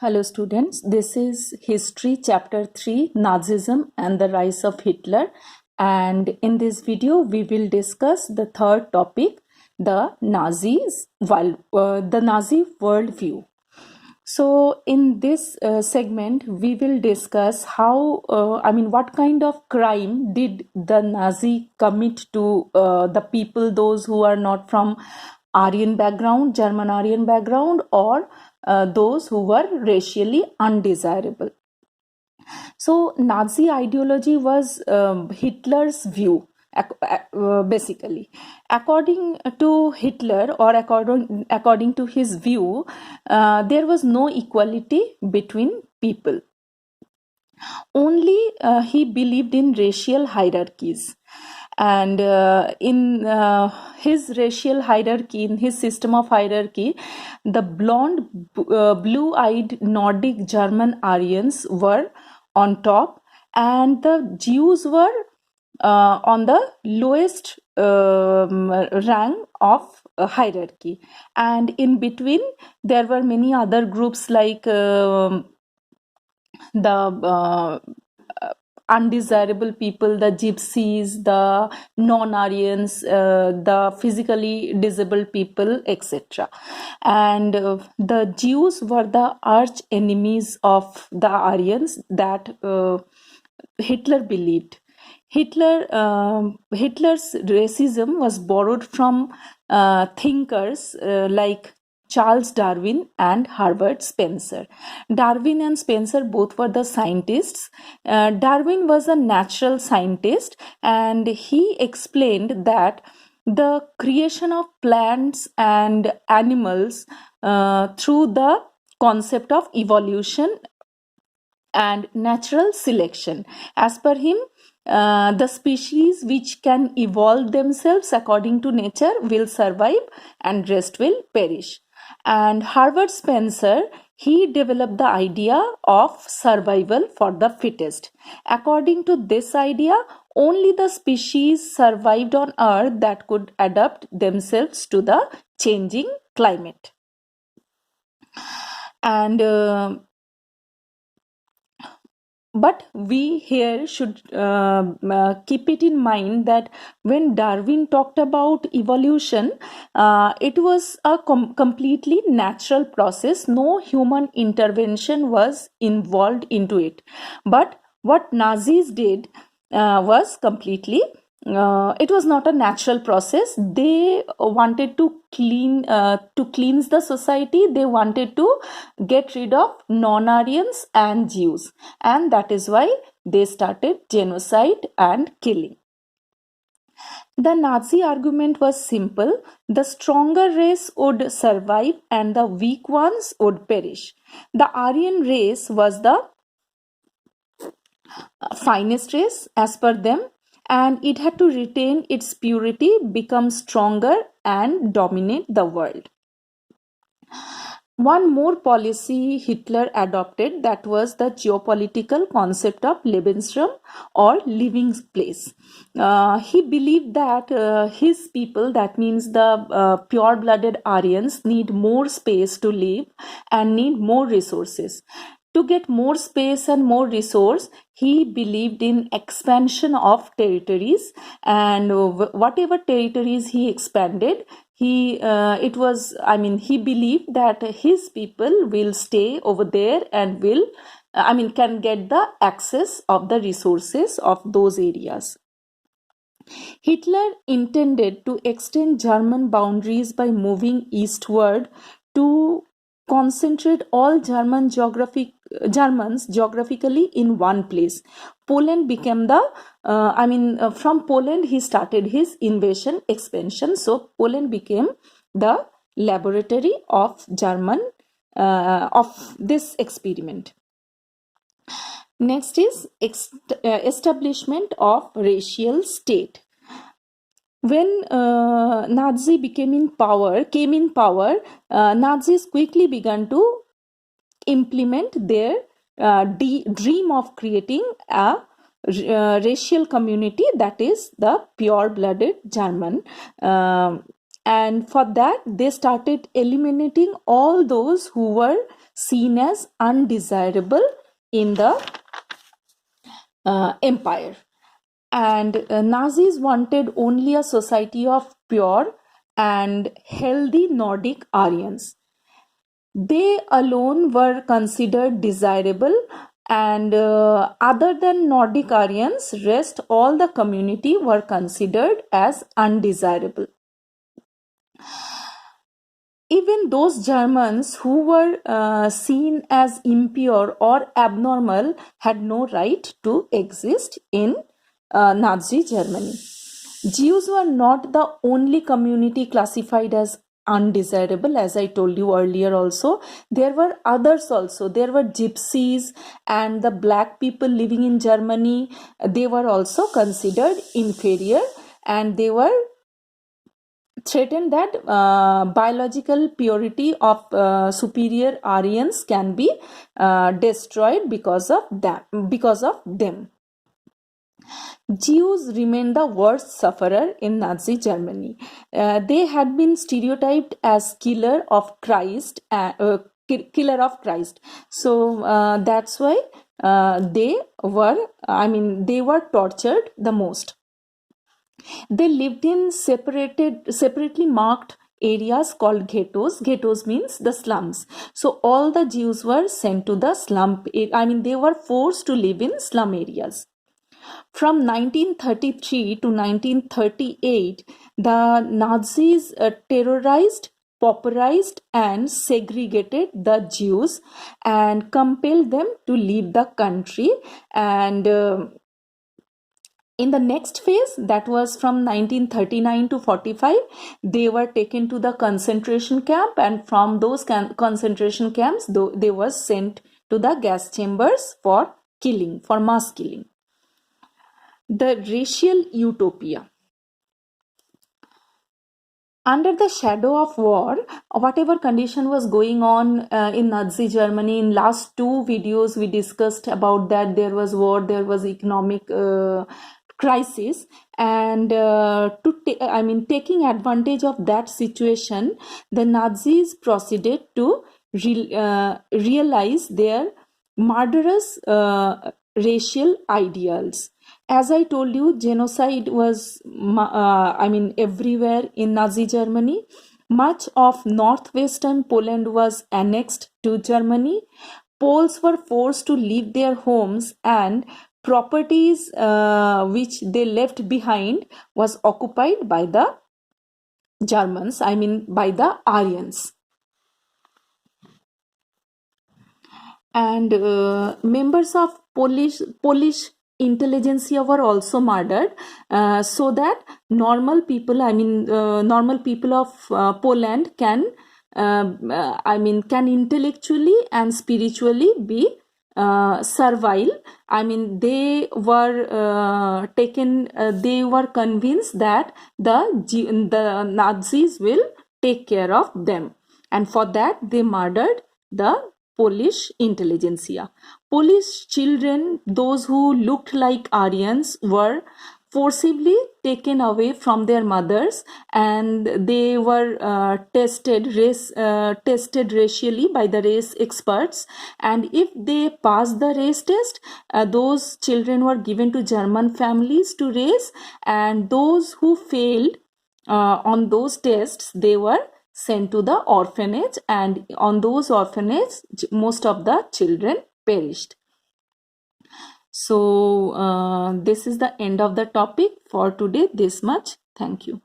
Hello students, this is History Chapter 3 Nazism and the Rise of Hitler, and in this video we will discuss the third topic, the Nazi worldview. So in this segment we will discuss what kind of crime did the Nazi commit to the people, those who are not from Aryan background, German Aryan background, or those who were racially undesirable. So Nazi ideology was Hitler's view, basically. According to Hitler, or according to his view, there was no equality between people. Only he believed in racial hierarchies. And in his racial hierarchy, in his system of hierarchy, the blonde, blue-eyed Nordic German Aryans were on top, and the Jews were on the lowest rank of hierarchy. And in between, there were many other groups like the undesirable people, the gypsies, the non-Aryans, the physically disabled people, etc. And the Jews were the arch enemies of the Aryans that Hitler believed. Hitler's racism was borrowed from thinkers like Charles Darwin and Herbert Spencer. Darwin and Spencer both were the scientists. Darwin was a natural scientist, and he explained that the creation of plants and animals through the concept of evolution and natural selection. As per him, the species which can evolve themselves according to nature will survive and rest will perish. And Herbert Spencer, he developed the idea of survival for the fittest. According to this idea, only the species survived on Earth that could adapt themselves to the changing climate. And but we here should keep it in mind that when Darwin talked about evolution, it was a completely natural process. No human intervention was involved into it. But what Nazis did was completely it was not a natural process. They wanted to cleanse the society. They wanted to get rid of non-Aryans and Jews, and that is why they started genocide and killing. The Nazi argument was simple: the stronger race would survive and the weak ones would perish. The Aryan race was the finest race as per them, and it had to retain its purity, become stronger, and dominate the world. One more policy Hitler adopted, that was the geopolitical concept of Lebensraum, or living place. He believed that his people, that means the pure-blooded Aryans, need more space to live and need more resources. To get more space and more resource, he believed in expansion of territories, and whatever territories he expanded, he believed that his people will stay over there and can get the access of the resources of those areas. Hitler intended to extend German boundaries by moving eastward to concentrate all Germans geographically in one place. Poland became from Poland he started his invasion expansion. So Poland became the laboratory of of this experiment. Next is establishment of racial state. When Nazi came in power, Nazis quickly began to implement their dream of creating a racial community, that is the pure-blooded German. And for that, they started eliminating all those who were seen as undesirable in the empire. And Nazis wanted only a society of pure and healthy Nordic Aryans. They alone were considered desirable, and other than Nordic Aryans, rest all the community were considered as undesirable. Even those Germans who were seen as impure or abnormal had no right to exist in Nazi Germany. Jews were not the only community classified as undesirable, as I told you earlier also. There were others also. There were gypsies and the black people living in Germany. They were also considered inferior, and they were threatened that biological purity of superior Aryans can be destroyed because of them. Jews remained the worst sufferer in Nazi Germany. They had been stereotyped as killer of Christ. So that's why they were tortured the most. They lived in separately marked areas called ghettos. Ghettos means the slums. So all the Jews were sent to the slum. They were forced to live in slum areas. From 1933 to 1938, the Nazis terrorized, pauperized, and segregated the Jews and compelled them to leave the country. And in the next phase, that was from 1939 to 45, they were taken to the concentration camp, and from those concentration camps, they were sent to the gas chambers for mass killing. The racial utopia. Under the shadow of war, whatever condition was going on in Nazi Germany, in last two videos we discussed about that. There was war, there was economic crisis, and taking advantage of that situation, the Nazis proceeded to realize their murderous racial ideals. As I told you, genocide was everywhere in Nazi Germany. Much of northwestern Poland was annexed to Germany. Poles were forced to leave their homes, and properties which they left behind was occupied by the Germans, by the Aryans. And members of Polish intelligentsia were also murdered, so that normal people of Poland can intellectually and spiritually be servile. They were they were convinced that the Nazis will take care of them, and for that they murdered the Polish intelligentsia. Polish children, those who looked like Aryans, were forcibly taken away from their mothers, and they were tested racially by the race experts. And if they passed the race test, those children were given to German families to raise, and those who failed on those tests, they were sent to the orphanage, and on those orphanage most of the children perished. So this is the end of the topic for today. This much. Thank you.